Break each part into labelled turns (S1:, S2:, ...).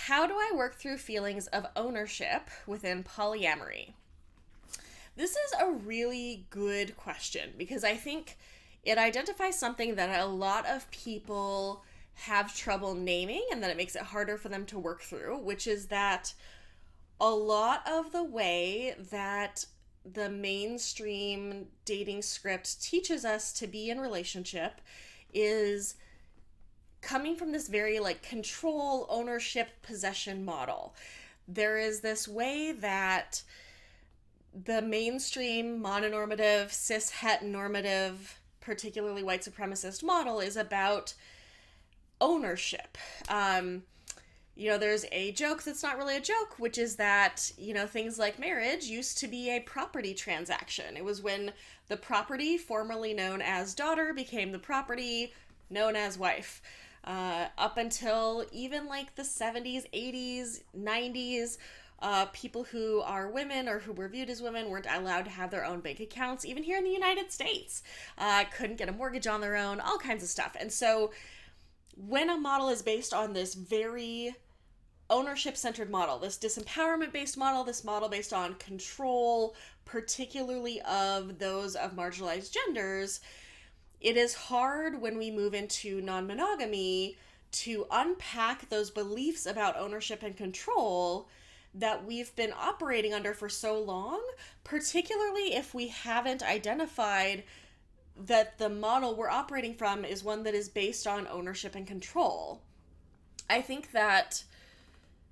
S1: how do I work through feelings of ownership within polyamory? This is a really good question because I think it identifies something that a lot of people have trouble naming and that it makes it harder for them to work through, which is that a lot of the way that the mainstream dating script teaches us to be in relationship is coming from this very like control, ownership, possession model. There is this way that the mainstream mononormative, cis het normative, particularly white supremacist model is about ownership. There's a joke that's not really a joke, which is that, things like marriage used to be a property transaction. It was when the property, formerly known as daughter, became the property known as wife. Up until even like the 70s, 80s, 90s, people who are women or who were viewed as women weren't allowed to have their own bank accounts, even here in the United States. Couldn't get a mortgage on their own, all kinds of stuff. And so when a model is based on this very ownership-centered model, this disempowerment-based model, this model based on control, particularly of those of marginalized genders, it is hard when we move into non-monogamy to unpack those beliefs about ownership and control that we've been operating under for so long, particularly if we haven't identified that the model we're operating from is one that is based on ownership and control. I think that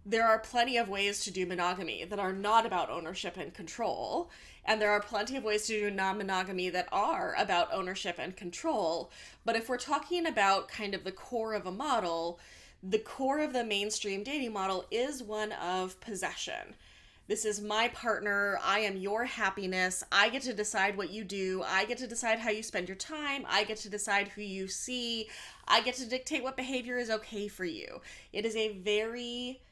S1: there are plenty of ways to do monogamy that are not about ownership and control, and there are plenty of ways to do non-monogamy that are about ownership and control. But if we're talking about kind of the core of a model, the core of the mainstream dating model is one of possession. This is my partner. I am your happiness. I get to decide what you do. I get to decide how you spend your time. I get to decide who you see. I get to dictate what behavior is okay for you. It is a very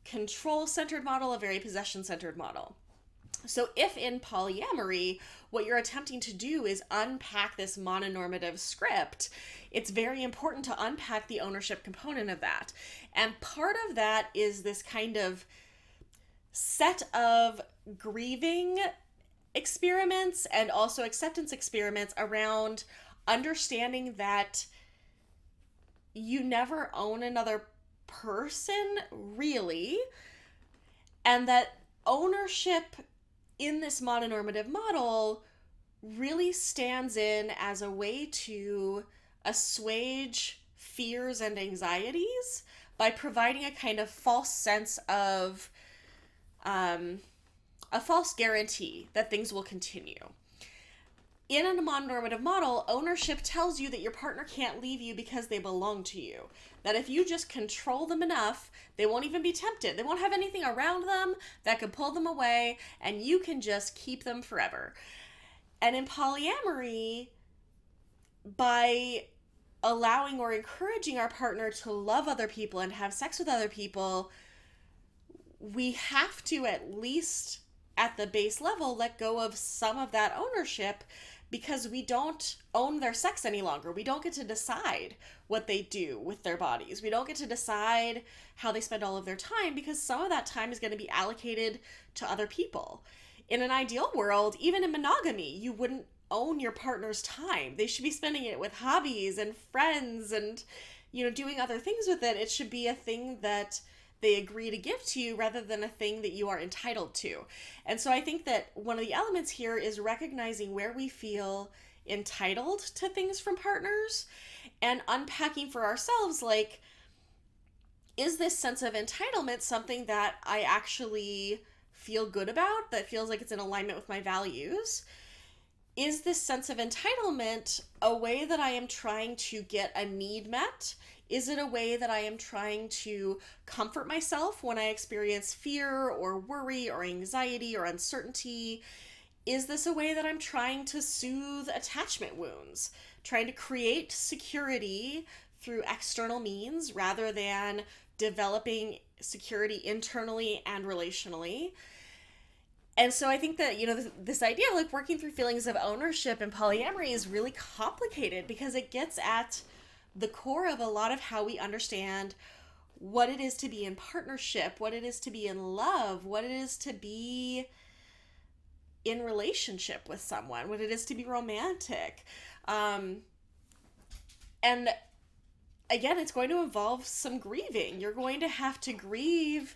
S1: control-centered model, a very possession-centered model. So if in polyamory, what you're attempting to do is unpack this mononormative script, it's very important to unpack the ownership component of that. And part of that is this kind of set of grieving experiments and also acceptance experiments around understanding that you never own another person, really, and that ownership in this mononormative model really stands in as a way to assuage fears and anxieties by providing a kind of false sense of a false guarantee that things will continue. In a mononormative model, ownership tells you that your partner can't leave you because they belong to you. That if you just control them enough, they won't even be tempted. They won't have anything around them that could pull them away, and you can just keep them forever. And in polyamory, by allowing or encouraging our partner to love other people and have sex with other people, we have to, at least at the base level, let go of some of that ownership, because we don't own their sex any longer. We don't get to decide what they do with their bodies. We don't get to decide how they spend all of their time, because some of that time is going to be allocated to other people. In an ideal world, even in monogamy, you wouldn't own your partner's time. They should be spending it with hobbies and friends and, doing other things with it. It should be a thing that they agree to give to you rather than a thing that you are entitled to. And so I think that one of the elements here is recognizing where we feel entitled to things from partners and unpacking for ourselves, like, is this sense of entitlement something that I actually feel good about, that feels like it's in alignment with my values? Is this sense of entitlement a way that I am trying to get a need met? Is it a way that I am trying to comfort myself when I experience fear or worry or anxiety or uncertainty? Is this a way that I'm trying to soothe attachment wounds, trying to create security through external means rather than developing security internally and relationally? And so I think that, this idea of like working through feelings of ownership and polyamory is really complicated because it gets at the core of a lot of how we understand what it is to be in partnership, what it is to be in love, what it is to be in relationship with someone, what it is to be romantic. And again, it's going to involve some grieving. You're going to have to grieve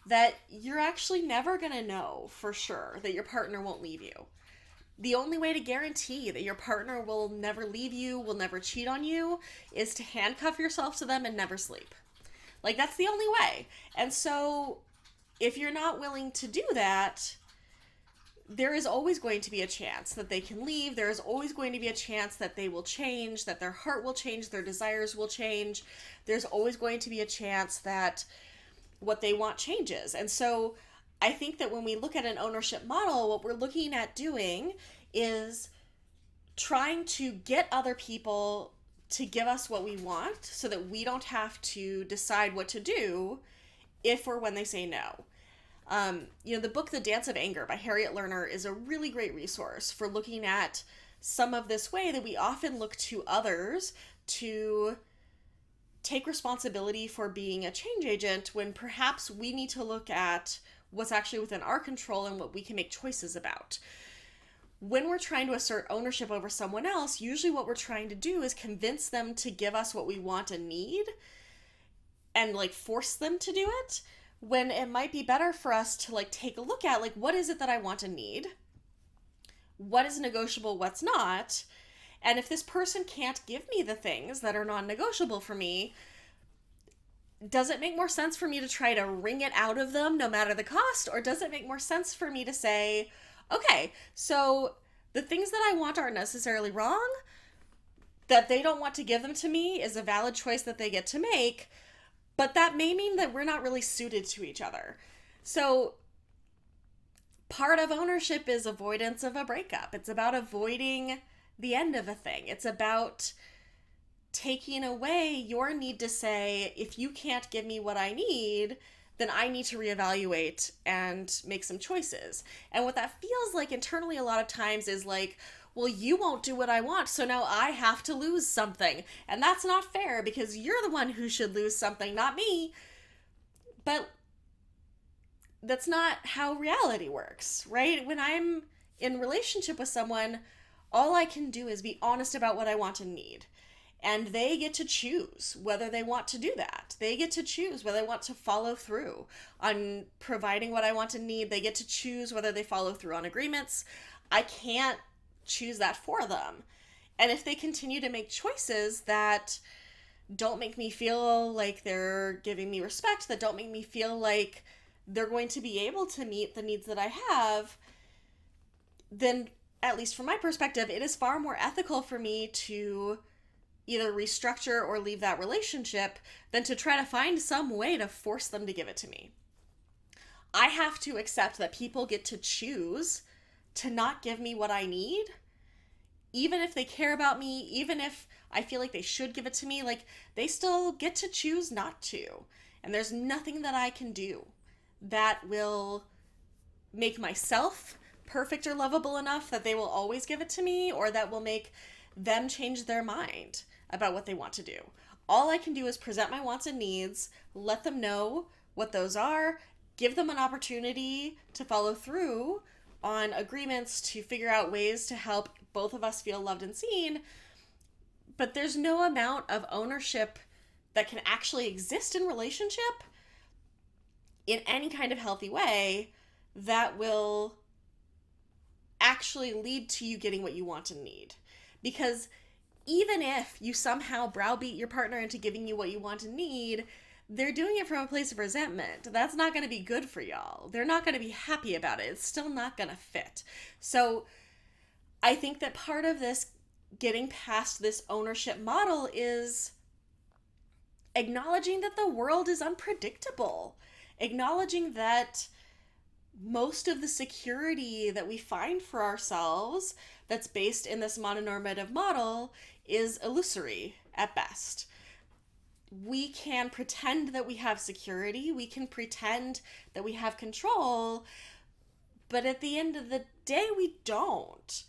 S1: that you're actually never going to know for sure that your partner won't leave you. The only way to guarantee that your partner will never leave you, will never cheat on you, is to handcuff yourself to them and never sleep. Like, that's the only way. And so, if you're not willing to do that, there is always going to be a chance that they can leave. There is always going to be a chance that they will change, that their heart will change, their desires will change. There's always going to be a chance that what they want changes. And so I think that when we look at an ownership model, what we're looking at doing is trying to get other people to give us what we want so that we don't have to decide what to do if or when they say no. The book The Dance of Anger by Harriet Lerner is a really great resource for looking at some of this way that we often look to others to take responsibility for being a change agent when perhaps we need to look at what's actually within our control and what we can make choices about. When we're trying to assert ownership over someone else, usually what we're trying to do is convince them to give us what we want and need and force them to do it, when it might be better for us to take a look at what is it that I want and need? What is negotiable, what's not? And if this person can't give me the things that are non-negotiable for me, does it make more sense for me to try to wring it out of them no matter the cost? Or does it make more sense for me to say, okay, so the things that I want aren't necessarily wrong, that they don't want to give them to me is a valid choice that they get to make, but that may mean that we're not really suited to each other. So part of ownership is avoidance of a breakup. It's about avoiding the end of a thing. It's about taking away your need to say, if you can't give me what I need, then I need to reevaluate and make some choices. And what that feels like internally a lot of times is well, you won't do what I want, so now I have to lose something. And that's not fair because you're the one who should lose something, not me. But that's not how reality works, right? When I'm in relationship with someone, all I can do is be honest about what I want and need. And they get to choose whether they want to do that. They get to choose whether they want to follow through on providing what I want and need. They get to choose whether they follow through on agreements. I can't choose that for them. And if they continue to make choices that don't make me feel like they're giving me respect, that don't make me feel like they're going to be able to meet the needs that I have, then at least from my perspective, it is far more ethical for me to either restructure or leave that relationship than to try to find some way to force them to give it to me. I have to accept that people get to choose to not give me what I need, even if they care about me, even if I feel like they should give it to me, they still get to choose not to. And there's nothing that I can do that will make myself perfect or lovable enough that they will always give it to me, or that will make them change their mind about what they want to do. All I can do is present my wants and needs, let them know what those are, give them an opportunity to follow through on agreements, to figure out ways to help both of us feel loved and seen. But there's no amount of ownership that can actually exist in relationship in any kind of healthy way that will actually lead to you getting what you want and need. Because even if you somehow browbeat your partner into giving you what you want and need, they're doing it from a place of resentment. That's not going to be good for y'all. They're not going to be happy about it. It's still not going to fit. So I think that part of this getting past this ownership model is acknowledging that the world is unpredictable. Acknowledging that most of the security that we find for ourselves that's based in this mono-normative model is illusory at best. We can pretend that we have security, we can pretend that we have control, but at the end of the day, we don't.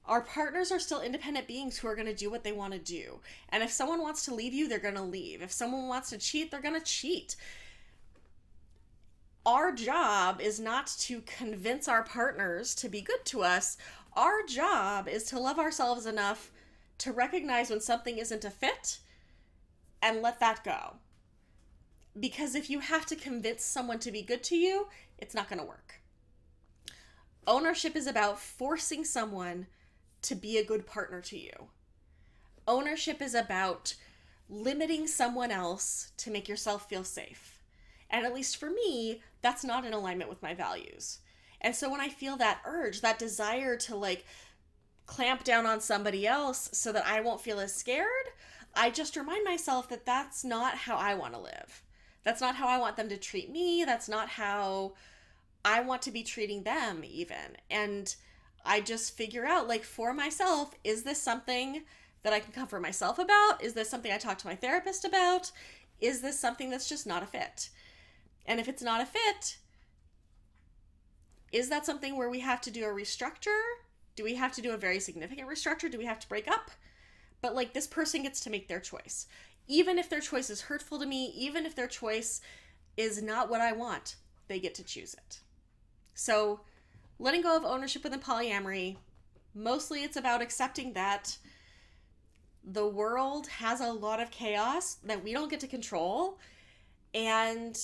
S1: Our partners are still independent beings who are going to do what they want to do. And if someone wants to leave you, they're going to leave. If someone wants to cheat, they're going to cheat. Our job is not to convince our partners to be good to us. Our job is to love ourselves enough to recognize when something isn't a fit and let that go. Because if you have to convince someone to be good to you, it's not going to work. Ownership is about forcing someone to be a good partner to you. Ownership is about limiting someone else to make yourself feel safe. And at least for me, that's not in alignment with my values. And so when I feel that urge, that desire to like clamp down on somebody else so that I won't feel as scared, I just remind myself that that's not how I want to live. That's not how I want them to treat me. That's not how I want to be treating them even. And I just figure out, like, for myself, is this something that I can comfort myself about? Is this something I talk to my therapist about? Is this something that's just not a fit? And if it's not a fit, is that something where we have to do a restructure? Do we have to do a very significant restructure? Do we have to break up? But like, this person gets to make their choice. Even if their choice is hurtful to me, even if their choice is not what I want, they get to choose it. So letting go of ownership within polyamory, mostly it's about accepting that the world has a lot of chaos that we don't get to control. And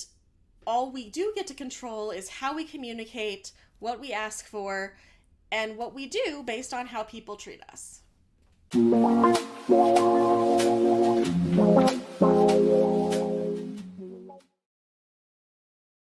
S1: all we do get to control is how we communicate, what we ask for, and what we do based on how people treat us.